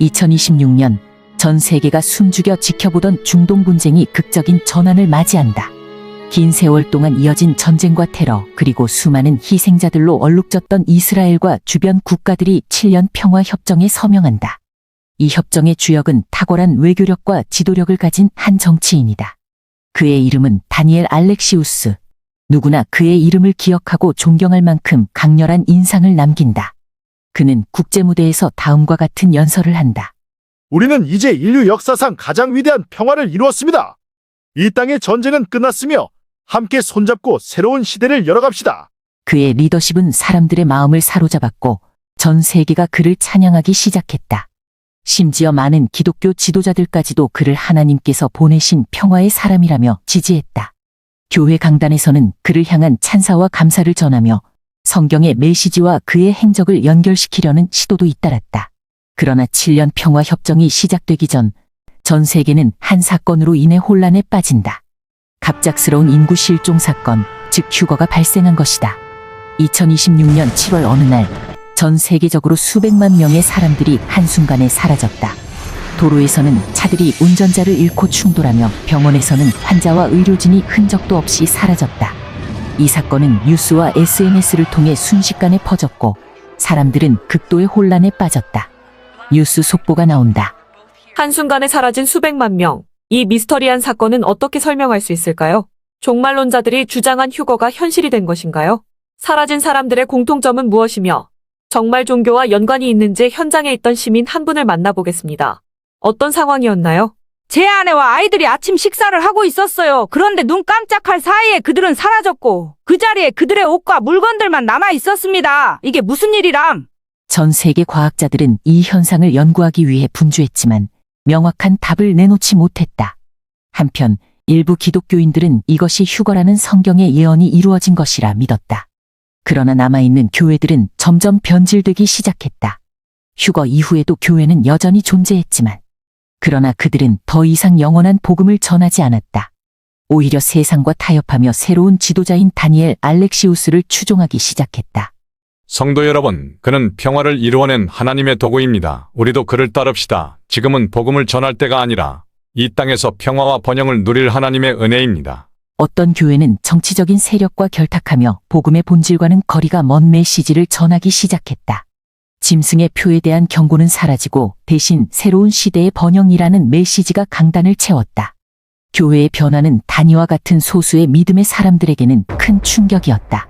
2026년 전 세계가 숨죽여 지켜보던 중동 분쟁이 극적인 전환을 맞이한다. 긴 세월 동안 이어진 전쟁과 테러 그리고 수많은 희생자들로 얼룩졌던 이스라엘과 주변 국가들이 7년 평화협정에 서명한다. 이 협정의 주역은 탁월한 외교력과 지도력을 가진 한 정치인이다. 그의 이름은 다니엘 알렉시우스. 누구나 그의 이름을 기억하고 존경할 만큼 강렬한 인상을 남긴다. 그는 국제무대에서 다음과 같은 연설을 한다. 우리는 이제 인류 역사상 가장 위대한 평화를 이루었습니다. 이 땅의 전쟁은 끝났으며 함께 손잡고 새로운 시대를 열어갑시다. 그의 리더십은 사람들의 마음을 사로잡았고 전 세계가 그를 찬양하기 시작했다. 심지어 많은 기독교 지도자들까지도 그를 하나님께서 보내신 평화의 사람이라며 지지했다. 교회 강단에서는 그를 향한 찬사와 감사를 전하며 성경의 메시지와 그의 행적을 연결시키려는 시도도 잇따랐다. 그러나 7년 평화협정이 시작되기 전 세계는 한 사건으로 인해 혼란에 빠진다. 갑작스러운 인구 실종 사건, 즉 휴거가 발생한 것이다. 2026년 7월 어느 날 전 세계적으로 수백만 명의 사람들이 한순간에 사라졌다. 도로에서는 차들이 운전자를 잃고 충돌하며 병원에서는 환자와 의료진이 흔적도 없이 사라졌다. 이 사건은 뉴스와 SNS를 통해 순식간에 퍼졌고 사람들은 극도의 혼란에 빠졌다. 뉴스 속보가 나온다. 한순간에 사라진 수백만 명. 이 미스터리한 사건은 어떻게 설명할 수 있을까요? 종말론자들이 주장한 휴거가 현실이 된 것인가요? 사라진 사람들의 공통점은 무엇이며 정말 종교와 연관이 있는지 현장에 있던 시민 한 분을 만나보겠습니다. 어떤 상황이었나요? 제 아내와 아이들이 아침 식사를 하고 있었어요. 그런데 눈 깜짝할 사이에 그들은 사라졌고 그 자리에 그들의 옷과 물건들만 남아 있었습니다. 이게 무슨 일이람? 전 세계 과학자들은 이 현상을 연구하기 위해 분주했지만 명확한 답을 내놓지 못했다. 한편 일부 기독교인들은 이것이 휴거라는 성경의 예언이 이루어진 것이라 믿었다. 그러나 남아있는 교회들은 점점 변질되기 시작했다. 휴거 이후에도 교회는 여전히 존재했지만 그러나 그들은 더 이상 영원한 복음을 전하지 않았다. 오히려 세상과 타협하며 새로운 지도자인 다니엘 알렉시우스를 추종하기 시작했다. 성도 여러분, 그는 평화를 이루어낸 하나님의 도구입니다. 우리도 그를 따릅시다. 지금은 복음을 전할 때가 아니라 이 땅에서 평화와 번영을 누릴 하나님의 은혜입니다. 어떤 교회는 정치적인 세력과 결탁하며 복음의 본질과는 거리가 먼 메시지를 전하기 시작했다. 짐승의 표에 대한 경고는 사라지고 대신 새로운 시대의 번영이라는 메시지가 강단을 채웠다. 교회의 변화는 다니와 같은 소수의 믿음의 사람들에게는 큰 충격이었다.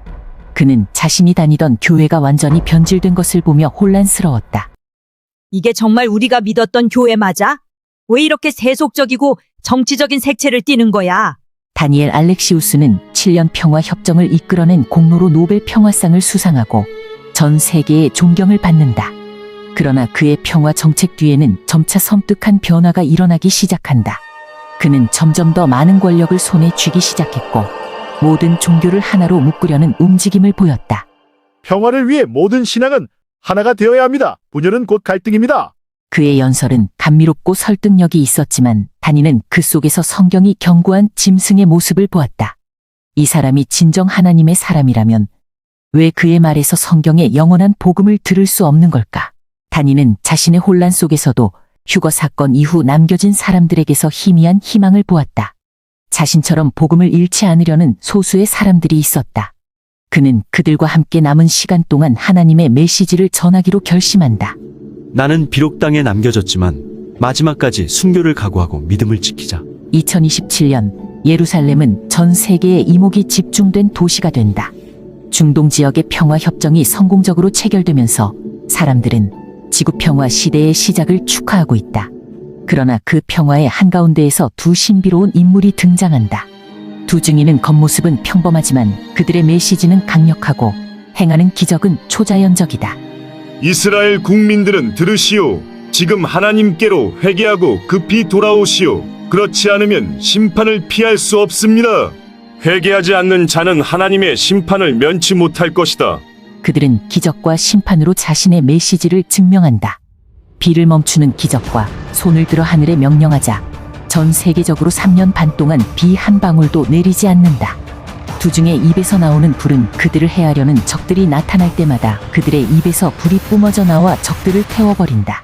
그는 자신이 다니던 교회가 완전히 변질된 것을 보며 혼란스러웠다. 이게 정말 우리가 믿었던 교회 맞아? 왜 이렇게 세속적이고 정치적인 색채를 띠는 거야? 다니엘 알렉시우스는 7년 평화협정을 이끌어낸 공로로 노벨 평화상을 수상하고 전 세계의 존경을 받는다. 그러나 그의 평화 정책 뒤에는 점차 섬뜩한 변화가 일어나기 시작한다. 그는 점점 더 많은 권력을 손에 쥐기 시작했고 모든 종교를 하나로 묶으려는 움직임을 보였다. 평화를 위해 모든 신앙은 하나가 되어야 합니다. 분열은 곧 갈등입니다. 그의 연설은 감미롭고 설득력이 있었지만 다니는 그 속에서 성경이 경고한 짐승의 모습을 보았다. 이 사람이 진정 하나님의 사람이라면 왜 그의 말에서 성경의 영원한 복음을 들을 수 없는 걸까? 다니는 자신의 혼란 속에서도 휴거 사건 이후 남겨진 사람들에게서 희미한 희망을 보았다. 자신처럼 복음을 잃지 않으려는 소수의 사람들이 있었다. 그는 그들과 함께 남은 시간 동안 하나님의 메시지를 전하기로 결심한다. 나는 비록 땅에 남겨졌지만 마지막까지 순교를 각오하고 믿음을 지키자. 2027년 예루살렘은 전 세계의 이목이 집중된 도시가 된다. 중동 지역의 평화협정이 성공적으로 체결되면서 사람들은 지구평화 시대의 시작을 축하하고 있다. 그러나 그 평화의 한가운데에서 두 신비로운 인물이 등장한다. 두 증인은 겉모습은 평범하지만 그들의 메시지는 강력하고 행하는 기적은 초자연적이다. 이스라엘 국민들은 들으시오. 지금 하나님께로 회개하고 급히 돌아오시오. 그렇지 않으면 심판을 피할 수 없습니다. 회개하지 않는 자는 하나님의 심판을 면치 못할 것이다. 그들은 기적과 심판으로 자신의 메시지를 증명한다. 비를 멈추는 기적과 손을 들어 하늘에 명령하자 전 세계적으로 3년 반 동안 비 한 방울도 내리지 않는다. 두 중의 입에서 나오는 불은 그들을 해하려는 적들이 나타날 때마다 그들의 입에서 불이 뿜어져 나와 적들을 태워버린다.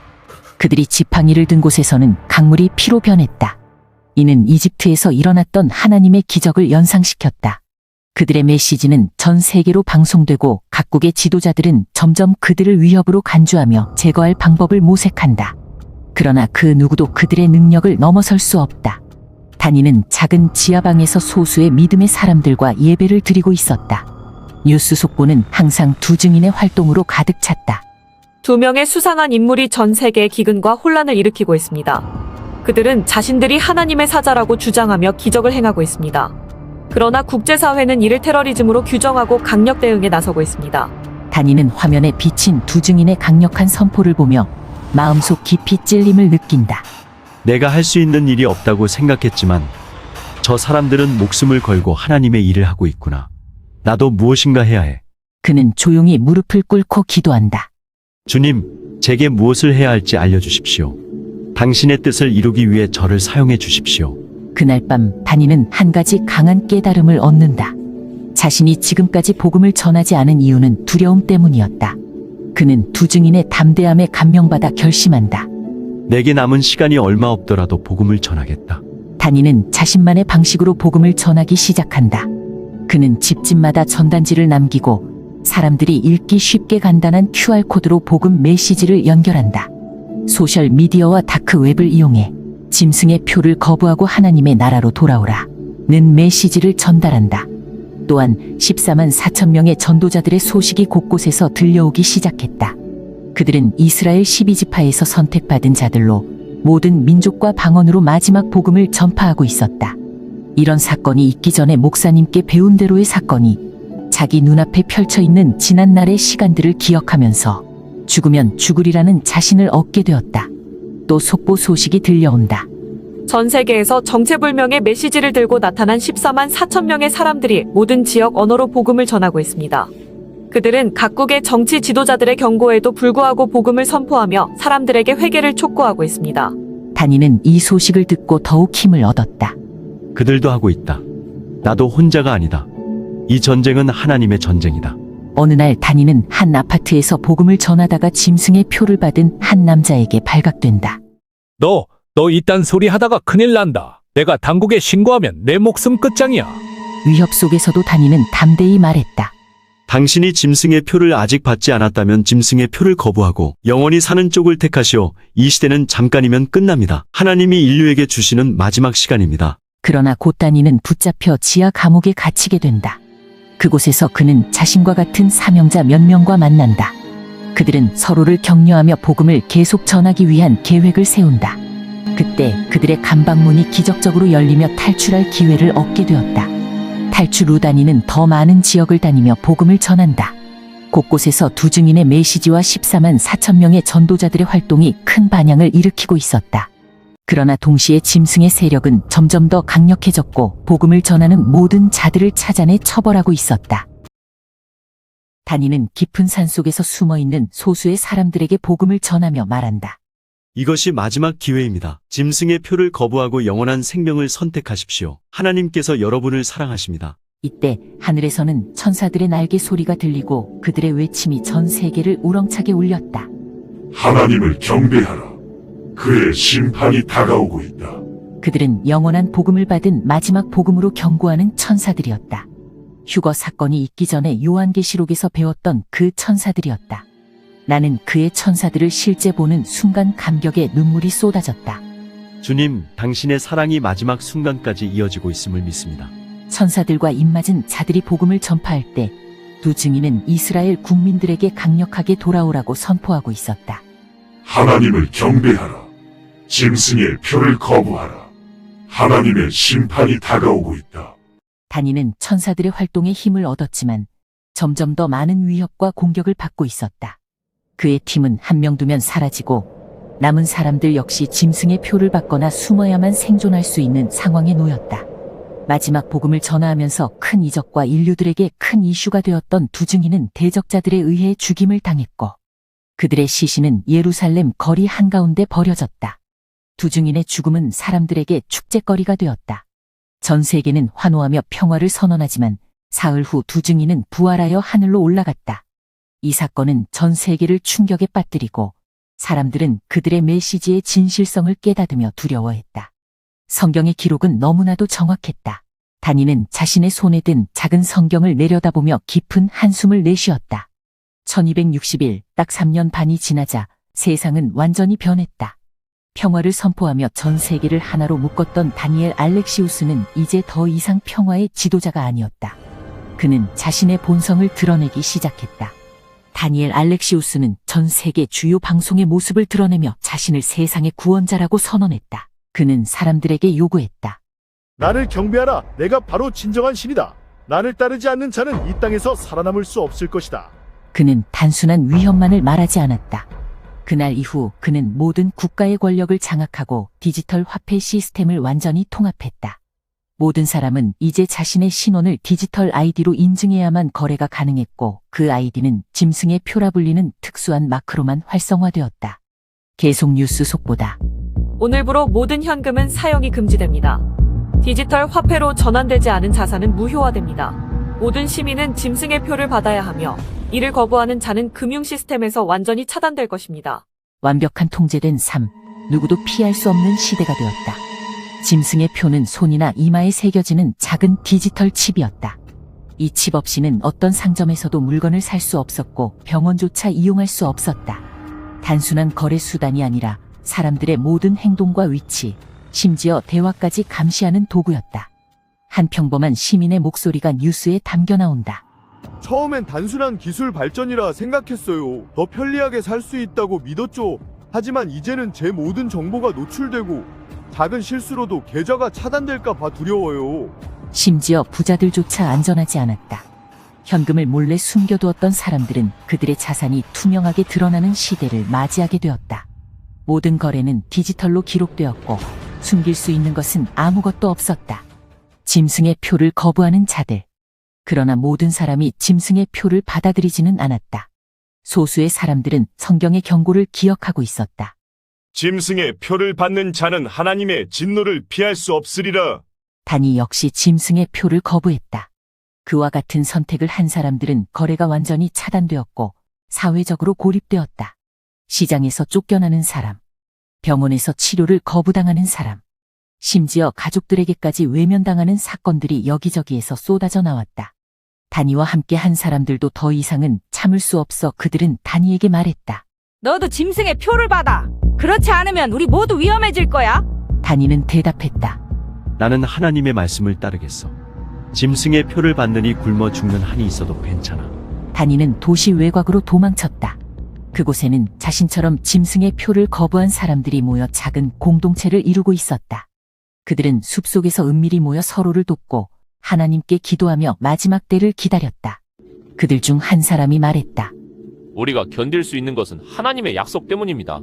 그들이 지팡이를 든 곳에서는 강물이 피로 변했다. 이는 이집트에서 일어났던 하나님의 기적을 연상시켰다. 그들의 메시지는 전 세계로 방송되고 각국의 지도자들은 점점 그들을 위협으로 간주하며 제거할 방법을 모색한다. 그러나 그 누구도 그들의 능력을 넘어설 수 없다. 다니는 작은 지하방에서 소수의 믿음의 사람들과 예배를 드리고 있었다. 뉴스 속보는 항상 두 증인의 활동으로 가득 찼다. 2명의 수상한 인물이 전 세계의 기근과 혼란을 일으키고 있습니다. 그들은 자신들이 하나님의 사자라고 주장하며 기적을 행하고 있습니다. 그러나 국제사회는 이를 테러리즘으로 규정하고 강력 대응에 나서고 있습니다. 다니는 화면에 비친 두 증인의 강력한 선포를 보며 마음속 깊이 찔림을 느낀다. 내가 할 수 있는 일이 없다고 생각했지만 저 사람들은 목숨을 걸고 하나님의 일을 하고 있구나. 나도 무엇인가 해야 해. 그는 조용히 무릎을 꿇고 기도한다. 주님, 제게 무엇을 해야 할지 알려주십시오. 당신의 뜻을 이루기 위해 저를 사용해 주십시오. 그날 밤 다니는 한 가지 강한 깨달음을 얻는다. 자신이 지금까지 복음을 전하지 않은 이유는 두려움 때문이었다. 그는 두 증인의 담대함에 감명받아 결심한다. 내게 남은 시간이 얼마 없더라도 복음을 전하겠다. 다니는 자신만의 방식으로 복음을 전하기 시작한다. 그는 집집마다 전단지를 남기고 사람들이 읽기 쉽게 간단한 QR코드로 복음 메시지를 연결한다. 소셜 미디어와 다크웹을 이용해 짐승의 표를 거부하고 하나님의 나라로 돌아오라는 메시지를 전달한다. 또한 14만 4천 명의 전도자들의 소식이 곳곳에서 들려오기 시작했다. 그들은 이스라엘 12지파에서 선택받은 자들로 모든 민족과 방언으로 마지막 복음을 전파하고 있었다. 이런 사건이 있기 전에 목사님께 배운 대로의 사건이 자기 눈앞에 펼쳐 있는 지난날의 시간들을 기억하면서 죽으면 죽으리라는 자신을 얻게 되었다. 또 속보 소식이 들려온다. 전 세계에서 정체불명의 메시지를 들고 나타난 14만 4천 명의 사람들이 모든 지역 언어로 복음을 전하고 있습니다. 그들은 각국의 정치 지도자들의 경고에도 불구하고 복음을 선포하며 사람들에게 회개를 촉구하고 있습니다. 다니는 이 소식을 듣고 더욱 힘을 얻었다. 그들도 하고 있다. 나도 혼자가 아니다. 이 전쟁은 하나님의 전쟁이다. 어느 날 다니는 한 아파트에서 복음을 전하다가 짐승의 표를 받은 한 남자에게 발각된다. 너 이딴 소리 하다가 큰일 난다. 내가 당국에 신고하면 내 목숨 끝장이야. 위협 속에서도 다니는 담대히 말했다. 당신이 짐승의 표를 아직 받지 않았다면 짐승의 표를 거부하고 영원히 사는 쪽을 택하시오. 이 시대는 잠깐이면 끝납니다. 하나님이 인류에게 주시는 마지막 시간입니다. 그러나 곧 다니는 붙잡혀 지하 감옥에 갇히게 된다. 그곳에서 그는 자신과 같은 사명자 몇 명과 만난다. 그들은 서로를 격려하며 복음을 계속 전하기 위한 계획을 세운다. 그때 그들의 감방문이 기적적으로 열리며 탈출할 기회를 얻게 되었다. 탈출 후 다니는 더 많은 지역을 다니며 복음을 전한다. 곳곳에서 두 증인의 메시지와 14만 4천 명의 전도자들의 활동이 큰 반향을 일으키고 있었다. 그러나 동시에 짐승의 세력은 점점 더 강력해졌고 복음을 전하는 모든 자들을 찾아내 처벌하고 있었다. 다니는 깊은 산속에서 숨어있는 소수의 사람들에게 복음을 전하며 말한다. 이것이 마지막 기회입니다. 짐승의 표를 거부하고 영원한 생명을 선택하십시오. 하나님께서 여러분을 사랑하십니다. 이때 하늘에서는 천사들의 날개 소리가 들리고 그들의 외침이 전 세계를 우렁차게 울렸다. 하나님을 경배하라. 그의 심판이 다가오고 있다. 그들은 영원한 복음을 받은 마지막 복음으로 경고하는 천사들이었다. 휴거 사건이 있기 전에 요한계시록에서 배웠던 그 천사들이었다. 나는 그의 천사들을 실제 보는 순간 감격에 눈물이 쏟아졌다. 주님, 당신의 사랑이 마지막 순간까지 이어지고 있음을 믿습니다. 천사들과 입맞은 자들이 복음을 전파할 때 두 증인은 이스라엘 국민들에게 강력하게 돌아오라고 선포하고 있었다. 하나님을 경배하라. 짐승의 표를 거부하라. 하나님의 심판이 다가오고 있다. 다니는 천사들의 활동에 힘을 얻었지만 점점 더 많은 위협과 공격을 받고 있었다. 그의 팀은 한 명 두면 사라지고 남은 사람들 역시 짐승의 표를 받거나 숨어야만 생존할 수 있는 상황에 놓였다. 마지막 복음을 전하하면서 큰 이적과 인류들에게 큰 이슈가 되었던 두 증인은 대적자들에 의해 죽임을 당했고 그들의 시신은 예루살렘 거리 한가운데 버려졌다. 두 증인의 죽음은 사람들에게 축제거리가 되었다. 전 세계는 환호하며 평화를 선언하지만 사흘 후 두 증인은 부활하여 하늘로 올라갔다. 이 사건은 전 세계를 충격에 빠뜨리고 사람들은 그들의 메시지의 진실성을 깨닫으며 두려워했다. 성경의 기록은 너무나도 정확했다. 다니는 자신의 손에 든 작은 성경을 내려다보며 깊은 한숨을 내쉬었다. 1260일, 딱 3년 반이 지나자 세상은 완전히 변했다. 평화를 선포하며 전 세계를 하나로 묶었던 다니엘 알렉시우스는 이제 더 이상 평화의 지도자가 아니었다. 그는 자신의 본성을 드러내기 시작했다. 다니엘 알렉시우스는 전 세계 주요 방송의 모습을 드러내며 자신을 세상의 구원자라고 선언했다. 그는 사람들에게 요구했다. 나를 경배하라. 내가 바로 진정한 신이다. 나를 따르지 않는 자는 이 땅에서 살아남을 수 없을 것이다. 그는 단순한 위협만을 말하지 않았다. 그날 이후 그는 모든 국가의 권력을 장악하고 디지털 화폐 시스템을 완전히 통합했다. 모든 사람은 이제 자신의 신원을 디지털 아이디로 인증해야만 거래가 가능했고 그 아이디는 짐승의 표라 불리는 특수한 마크로만 활성화되었다. 계속 뉴스 속보다. 오늘부로 모든 현금은 사용이 금지됩니다. 디지털 화폐로 전환되지 않은 자산은 무효화됩니다. 모든 시민은 짐승의 표를 받아야 하며 이를 거부하는 자는 금융 시스템에서 완전히 차단될 것입니다. 완벽한 통제된 삶, 누구도 피할 수 없는 시대가 되었다. 짐승의 표는 손이나 이마에 새겨지는 작은 디지털 칩이었다. 이 칩 없이는 어떤 상점에서도 물건을 살 수 없었고 병원조차 이용할 수 없었다. 단순한 거래 수단이 아니라 사람들의 모든 행동과 위치, 심지어 대화까지 감시하는 도구였다. 한 평범한 시민의 목소리가 뉴스에 담겨 나온다. 처음엔 단순한 기술 발전이라 생각했어요. 더 편리하게 살 수 있다고 믿었죠. 하지만 이제는 제 모든 정보가 노출되고 작은 실수로도 계좌가 차단될까 봐 두려워요. 심지어 부자들조차 안전하지 않았다. 현금을 몰래 숨겨두었던 사람들은 그들의 자산이 투명하게 드러나는 시대를 맞이하게 되었다. 모든 거래는 디지털로 기록되었고 숨길 수 있는 것은 아무것도 없었다. 짐승의 표를 거부하는 자들. 그러나 모든 사람이 짐승의 표를 받아들이지는 않았다. 소수의 사람들은 성경의 경고를 기억하고 있었다. 짐승의 표를 받는 자는 하나님의 진노를 피할 수 없으리라. 다니 역시 짐승의 표를 거부했다. 그와 같은 선택을 한 사람들은 거래가 완전히 차단되었고 사회적으로 고립되었다. 시장에서 쫓겨나는 사람, 병원에서 치료를 거부당하는 사람, 심지어 가족들에게까지 외면당하는 사건들이 여기저기에서 쏟아져 나왔다. 다니와 함께 한 사람들도 더 이상은 참을 수 없어 그들은 다니에게 말했다. 너도 짐승의 표를 받아. 그렇지 않으면 우리 모두 위험해질 거야. 다니는 대답했다. 나는 하나님의 말씀을 따르겠어. 짐승의 표를 받느니 굶어 죽는 한이 있어도 괜찮아. 다니는 도시 외곽으로 도망쳤다. 그곳에는 자신처럼 짐승의 표를 거부한 사람들이 모여 작은 공동체를 이루고 있었다. 그들은 숲속에서 은밀히 모여 서로를 돕고 하나님께 기도하며 마지막 때를 기다렸다. 그들 중 한 사람이 말했다. 우리가 견딜 수 있는 것은 하나님의 약속 때문입니다.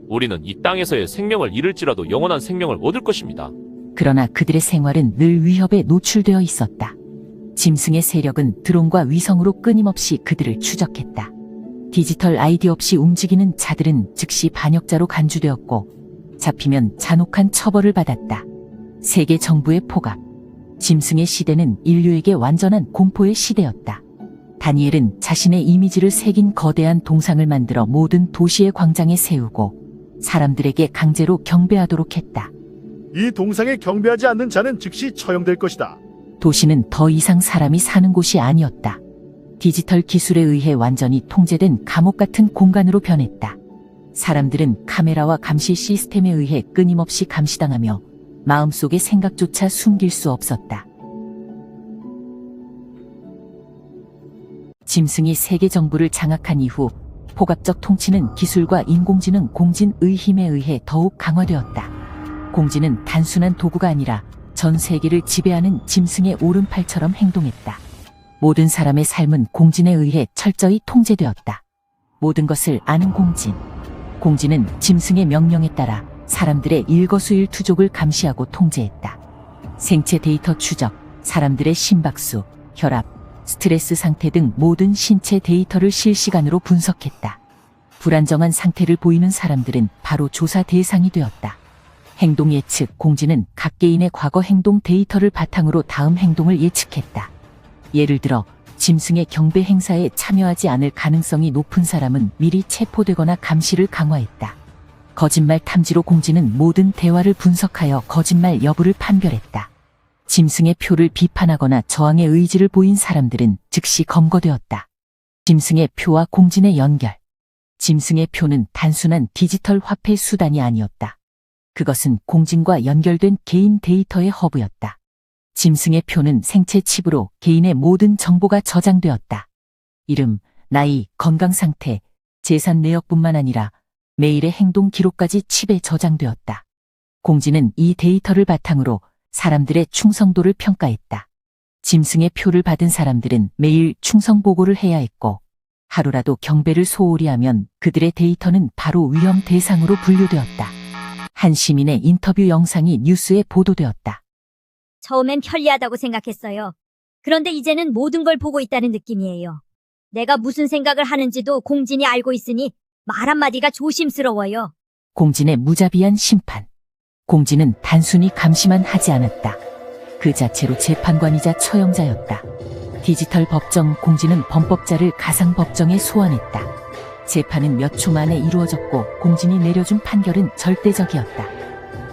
우리는 이 땅에서의 생명을 잃을지라도 영원한 생명을 얻을 것입니다. 그러나 그들의 생활은 늘 위협에 노출되어 있었다. 짐승의 세력은 드론과 위성으로 끊임없이 그들을 추적했다. 디지털 아이디 없이 움직이는 자들은 즉시 반역자로 간주되었고 잡히면 잔혹한 처벌을 받았다. 세계 정부의 포갑. 짐승의 시대는 인류에게 완전한 공포의 시대였다. 다니엘은 자신의 이미지를 새긴 거대한 동상을 만들어 모든 도시의 광장에 세우고 사람들에게 강제로 경배하도록 했다. 이 동상에 경배하지 않는 자는 즉시 처형될 것이다. 도시는 더 이상 사람이 사는 곳이 아니었다. 디지털 기술에 의해 완전히 통제된 감옥 같은 공간으로 변했다. 사람들은 카메라와 감시 시스템에 의해 끊임없이 감시당하며 마음속의 생각조차 숨길 수 없었다. 짐승이 세계 정부를 장악한 이후 포괄적 통치는 기술과 인공지능 공진의 힘에 의해 더욱 강화되었다. 공진은 단순한 도구가 아니라 전 세계를 지배하는 짐승의 오른팔처럼 행동했다. 모든 사람의 삶은 공진에 의해 철저히 통제되었다. 모든 것을 아는 공진. 공진은 짐승의 명령에 따라 사람들의 일거수일투족을 감시하고 통제했다. 생체 데이터 추적, 사람들의 심박수, 혈압, 스트레스 상태 등 모든 신체 데이터를 실시간으로 분석했다. 불안정한 상태를 보이는 사람들은 바로 조사 대상이 되었다. 행동 예측 공진은 각 개인의 과거 행동 데이터를 바탕으로 다음 행동을 예측했다. 예를 들어 짐승의 경배 행사에 참여하지 않을 가능성이 높은 사람은 미리 체포되거나 감시를 강화했다. 거짓말 탐지로 공지는 모든 대화를 분석하여 거짓말 여부를 판별했다. 짐승의 표를 비판하거나 저항의 의지를 보인 사람들은 즉시 검거되었다. 짐승의 표와 공진의 연결. 짐승의 표는 단순한 디지털 화폐 수단이 아니었다. 그것은 공진과 연결된 개인 데이터의 허브였다. 짐승의 표는 생체 칩으로 개인의 모든 정보가 저장되었다. 이름, 나이, 건강 상태, 재산 내역뿐만 아니라 매일의 행동 기록까지 칩에 저장되었다. 공진은 이 데이터를 바탕으로 사람들의 충성도를 평가했다. 짐승의 표를 받은 사람들은 매일 충성 보고를 해야 했고, 하루라도 경배를 소홀히 하면 그들의 데이터는 바로 위험 대상으로 분류되었다. 한 시민의 인터뷰 영상이 뉴스에 보도되었다. 처음엔 편리하다고 생각했어요. 그런데 이제는 모든 걸 보고 있다는 느낌이에요. 내가 무슨 생각을 하는지도 공진이 알고 있으니 말 한마디가 조심스러워요. 공진의 무자비한 심판. 공진은 단순히 감시만 하지 않았다. 그 자체로 재판관이자 처형자였다. 디지털 법정 공진은 범법자를 가상 법정에 소환했다. 재판은 몇 초 만에 이루어졌고 공진이 내려준 판결은 절대적이었다.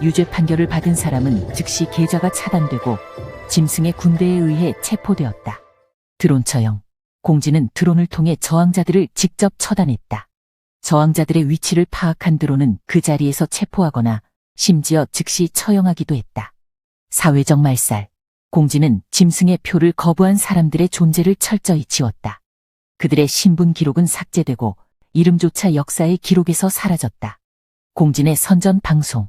유죄 판결을 받은 사람은 즉시 계좌가 차단되고 짐승의 군대에 의해 체포되었다. 드론 처형. 공진은 드론을 통해 저항자들을 직접 처단했다. 저항자들의 위치를 파악한 드론은 그 자리에서 체포하거나 심지어 즉시 처형하기도 했다. 사회적 말살. 공진은 짐승의 표를 거부한 사람들의 존재를 철저히 지웠다. 그들의 신분 기록은 삭제되고 이름조차 역사의 기록에서 사라졌다. 공진의 선전 방송.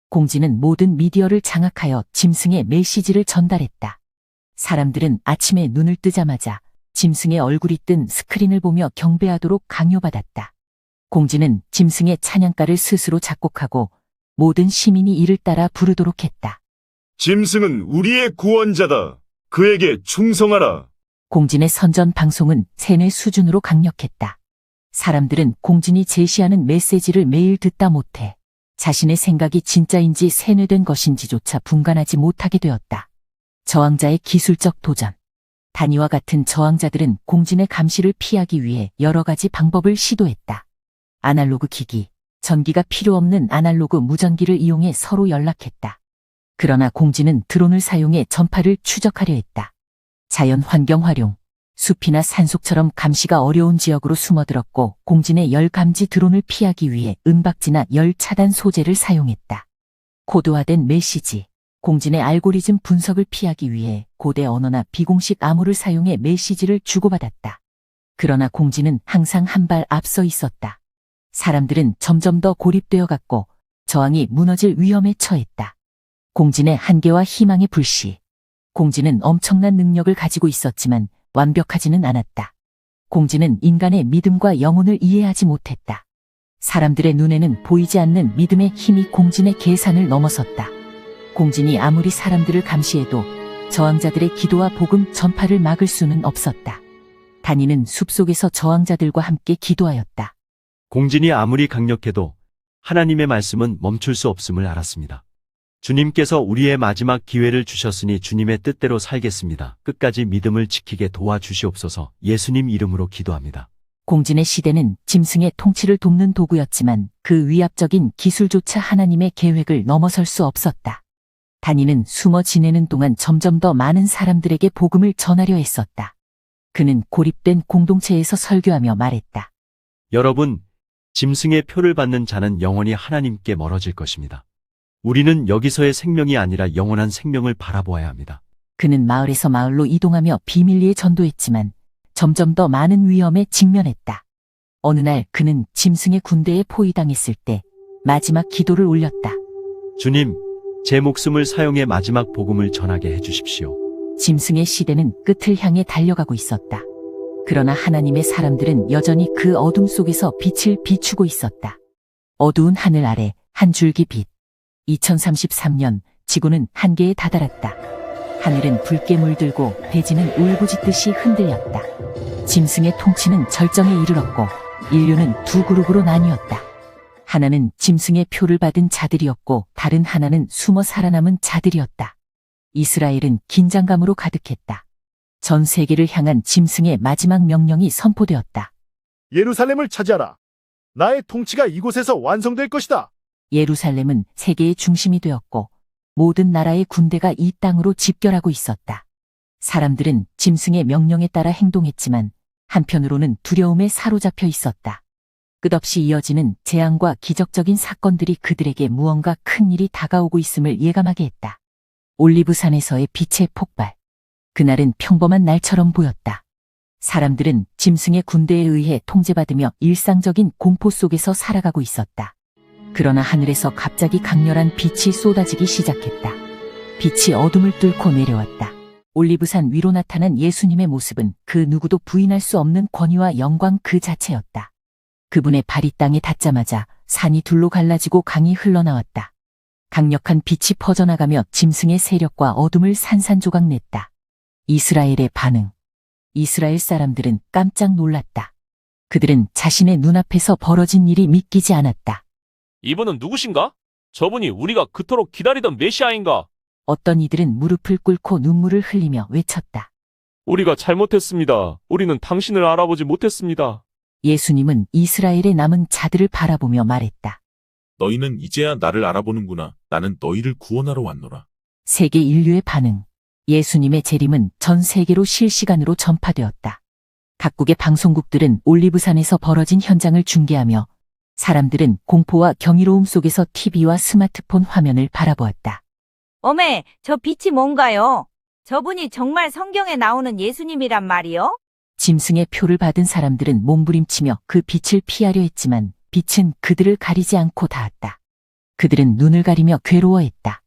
공진은 모든 미디어를 장악하여 짐승의 메시지를 전달했다. 사람들은 아침에 눈을 뜨자마자 짐승의 얼굴이 뜬 스크린을 보며 경배하도록 강요받았다. 공진은 짐승의 찬양가를 스스로 작곡하고 모든 시민이 이를 따라 부르도록 했다. 짐승은 우리의 구원자다. 그에게 충성하라. 공진의 선전 방송은 세뇌 수준으로 강력했다. 사람들은 공진이 제시하는 메시지를 매일 듣다 못해 자신의 생각이 진짜인지 세뇌된 것인지조차 분간하지 못하게 되었다. 저항자의 기술적 도전. 단위와 같은 저항자들은 공진의 감시를 피하기 위해 여러 가지 방법을 시도했다. 아날로그 기기, 전기가 필요 없는 아날로그 무전기를 이용해 서로 연락했다. 그러나 공진은 드론을 사용해 전파를 추적하려 했다. 자연 환경 활용. 숲이나 산속처럼 감시가 어려운 지역으로 숨어들었고 공진의 열 감지 드론을 피하기 위해 은박지나 열 차단 소재를 사용했다. 코드화된 메시지. 공진의 알고리즘 분석을 피하기 위해 고대 언어나 비공식 암호를 사용해 메시지를 주고받았다. 그러나 공진은 항상 한 발 앞서 있었다. 사람들은 점점 더 고립되어 갔고 저항이 무너질 위험에 처했다. 공진의 한계와 희망의 불씨. 공진은 엄청난 능력을 가지고 있었지만 완벽하지는 않았다. 공진은 인간의 믿음과 영혼을 이해하지 못했다. 사람들의 눈에는 보이지 않는 믿음의 힘이 공진의 계산을 넘어섰다. 공진이 아무리 사람들을 감시해도 저항자들의 기도와 복음 전파를 막을 수는 없었다. 단위는 숲속에서 저항자들과 함께 기도하였다. 공진이 아무리 강력해도 하나님의 말씀은 멈출 수 없음을 알았습니다. 주님께서 우리의 마지막 기회를 주셨으니 주님의 뜻대로 살겠습니다. 끝까지 믿음을 지키게 도와주시옵소서. 예수님 이름으로 기도합니다. 공진의 시대는 짐승의 통치를 돕는 도구였지만 그 위압적인 기술조차 하나님의 계획을 넘어설 수 없었다. 단위는 숨어 지내는 동안 점점 더 많은 사람들에게 복음을 전하려 했었다. 그는 고립된 공동체에서 설교하며 말했다. 여러분, 짐승의 표를 받는 자는 영원히 하나님께 멀어질 것입니다. 우리는 여기서의 생명이 아니라 영원한 생명을 바라보아야 합니다. 그는 마을에서 마을로 이동하며 비밀리에 전도했지만 점점 더 많은 위험에 직면했다. 어느 날 그는 짐승의 군대에 포위당했을 때 마지막 기도를 올렸다. 주님, 제 목숨을 사용해 마지막 복음을 전하게 해주십시오. 짐승의 시대는 끝을 향해 달려가고 있었다. 그러나 하나님의 사람들은 여전히 그 어둠 속에서 빛을 비추고 있었다. 어두운 하늘 아래 한 줄기 빛. 2033년 지구는 한계에 다다랐다. 하늘은 붉게 물들고 대지는 울부짖듯이 흔들렸다. 짐승의 통치는 절정에 이르렀고 인류는 두 그룹으로 나뉘었다. 하나는 짐승의 표를 받은 자들이었고 다른 하나는 숨어 살아남은 자들이었다. 이스라엘은 긴장감으로 가득했다. 전 세계를 향한 짐승의 마지막 명령이 선포되었다. 예루살렘을 차지하라. 나의 통치가 이곳에서 완성될 것이다. 예루살렘은 세계의 중심이 되었고 모든 나라의 군대가 이 땅으로 집결하고 있었다. 사람들은 짐승의 명령에 따라 행동했지만 한편으로는 두려움에 사로잡혀 있었다. 끝없이 이어지는 재앙과 기적적인 사건들이 그들에게 무언가 큰 일이 다가오고 있음을 예감하게 했다. 올리브산에서의 빛의 폭발. 그날은 평범한 날처럼 보였다. 사람들은 짐승의 군대에 의해 통제받으며 일상적인 공포 속에서 살아가고 있었다. 그러나 하늘에서 갑자기 강렬한 빛이 쏟아지기 시작했다. 빛이 어둠을 뚫고 내려왔다. 올리브산 위로 나타난 예수님의 모습은 그 누구도 부인할 수 없는 권위와 영광 그 자체였다. 그분의 발이 땅에 닿자마자 산이 둘로 갈라지고 강이 흘러나왔다. 강력한 빛이 퍼져나가며 짐승의 세력과 어둠을 산산조각 냈다. 이스라엘의 반응. 이스라엘 사람들은 깜짝 놀랐다. 그들은 자신의 눈앞에서 벌어진 일이 믿기지 않았다. 이분은 누구신가? 저분이 우리가 그토록 기다리던 메시아인가? 어떤 이들은 무릎을 꿇고 눈물을 흘리며 외쳤다. 우리가 잘못했습니다. 우리는 당신을 알아보지 못했습니다. 예수님은 이스라엘의 남은 자들을 바라보며 말했다. 너희는 이제야 나를 알아보는구나. 나는 너희를 구원하러 왔노라. 세계 인류의 반응. 예수님의 재림은 전 세계로 실시간으로 전파되었다. 각국의 방송국들은 올리브산에서 벌어진 현장을 중계하며 사람들은 공포와 경이로움 속에서 TV와 스마트폰 화면을 바라보았다. 어메, 저 빛이 뭔가요? 저분이 정말 성경에 나오는 예수님이란 말이요? 짐승의 표를 받은 사람들은 몸부림치며 그 빛을 피하려 했지만 빛은 그들을 가리지 않고 닿았다. 그들은 눈을 가리며 괴로워했다.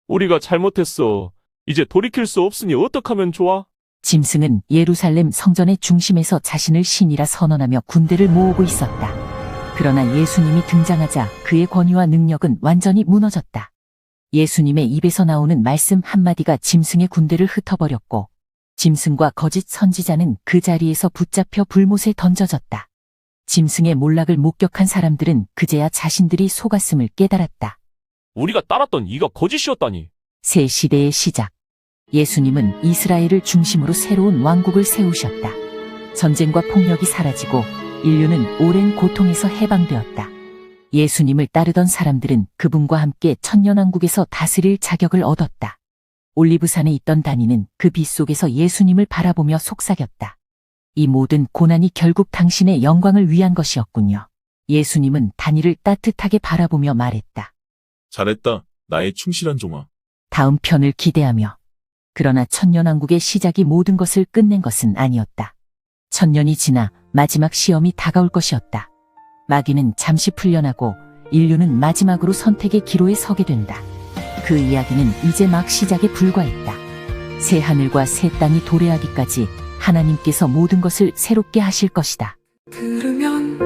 우리가 잘못했어. 이제 돌이킬 수 없으니 어떡하면 좋아? 짐승은 예루살렘 성전의 중심에서 자신을 신이라 선언하며 군대를 모으고 있었다. 그러나 예수님이 등장하자 그의 권위와 능력은 완전히 무너졌다. 예수님의 입에서 나오는 말씀 한마디가 짐승의 군대를 흩어버렸고 짐승과 거짓 선지자는 그 자리에서 붙잡혀 불못에 던져졌다. 짐승의 몰락을 목격한 사람들은 그제야 자신들이 속았음을 깨달았다. 우리가 따랐던 이가 거짓이었다니. 새 시대의 시작. 예수님은 이스라엘을 중심으로 새로운 왕국을 세우셨다. 전쟁과 폭력이 사라지고 인류는 오랜 고통에서 해방되었다. 예수님을 따르던 사람들은 그분과 함께 천년왕국에서 다스릴 자격을 얻었다. 올리브산에 있던 다니는 그 빛 속에서 예수님을 바라보며 속삭였다. 이 모든 고난이 결국 당신의 영광을 위한 것이었군요. 예수님은 다니를 따뜻하게 바라보며 말했다. 잘했다. 나의 충실한 종아. 다음 편을 기대하며. 그러나 천년왕국의 시작이 모든 것을 끝낸 것은 아니었다. 천년이 지나 마지막 시험이 다가올 것이었다. 마귀는 잠시 풀려나고 인류는 마지막으로 선택의 기로에 서게 된다. 그 이야기는 이제 막 시작에 불과했다. 새 하늘과 새 땅이 도래하기까지 하나님께서 모든 것을 새롭게 하실 것이다. 들으면